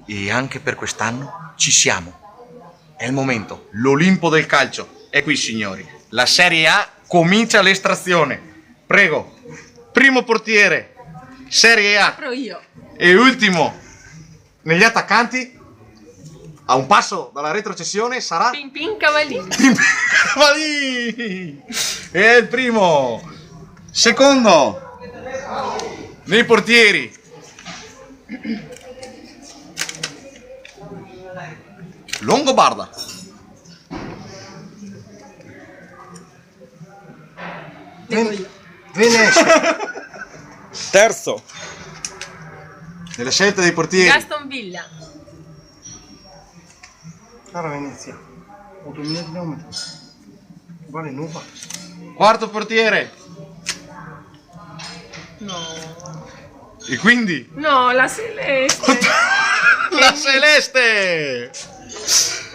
E anche per quest'anno ci siamo. È il momento, l'Olimpo del calcio. È qui, signori. La Serie A comincia l'estrazione. Prego, primo portiere, Serie A. Apro io. E ultimo, negli attaccanti, a un passo dalla retrocessione, sarà... Pimpin Cavallini. Cavallini! È il primo. Secondo, nei portieri, Longobarda. Venezia. Terzo. Nella scelta dei portieri, Gaston Villa. Cara Venezia. 8000 km. Vale nuova. quarto portiere. No. E quindi No, la Celeste. la Celeste.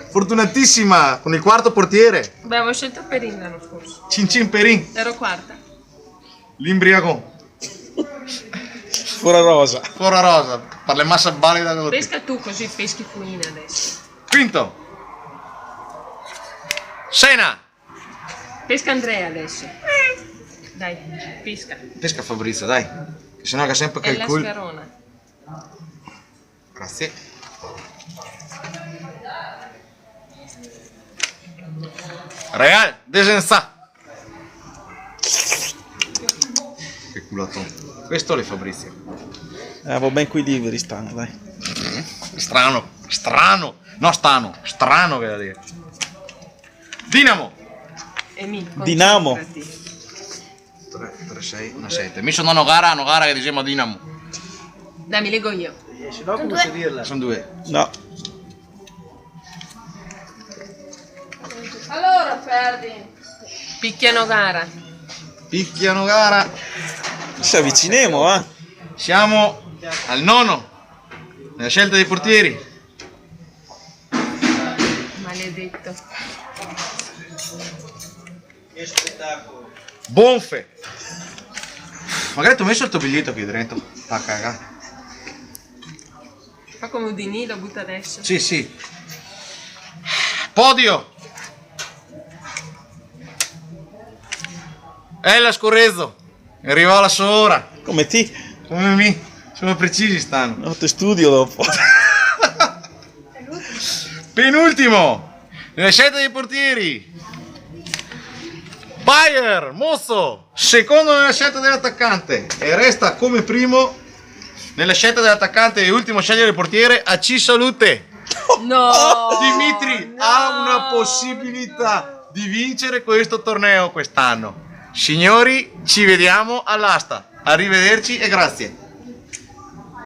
Fortunatissima con il quarto portiere. Beh, avevo scelto Perin l'anno scorso. Cin Cin Perin. Ero quarta. L'Imbriagon. Fora rosa. Fora rosa. Per le masse valida da tutti. Pesca tu così peschi Fuina adesso. Quinto. Sena. Pesca Andrea adesso. Dai, pesca. Pesca Fabrizio, dai. Che sennò che sempre che È il la culo. Sperona. Grazie. Real Desensà. Che culatone. Questo le Fabrizio. Va ben qui liberi stanno, dai. Strano, strano. No, strano che da dire. Dinamo. E mi Dinamo. concentrati. 3, 6, 1, 7. Mi sono una gara che diciamo Dinamo. Dai, mi leggo io. Se no come si dirla? Sono due. No. Allora, perdi. Picchiano gara. Picchiano gara. Ci avviciniamo, eh. Siamo al nono. Nella scelta dei portieri. Maledetto. Che spettacolo. Bonfe. Magari ti ho messo il tuo biglietto qui dentro. Fa cagare. Fa come Udini, lo butta adesso. Sì, sì. Podio. La Scorrezzo. Arriva la sua ora. Come ti? Come mi? Sono precisi stanno. No, te studio dopo. Penultimo. Nella scelta dei portieri. Bayer, Mosso. Secondo nella scelta dell'attaccante. E resta come primo nella scelta dell'attaccante e ultimo a scegliere il portiere a C Salute. No! Dimitri no. ha una possibilità di vincere questo torneo quest'anno. Signori, ci vediamo all'asta. Arrivederci e grazie.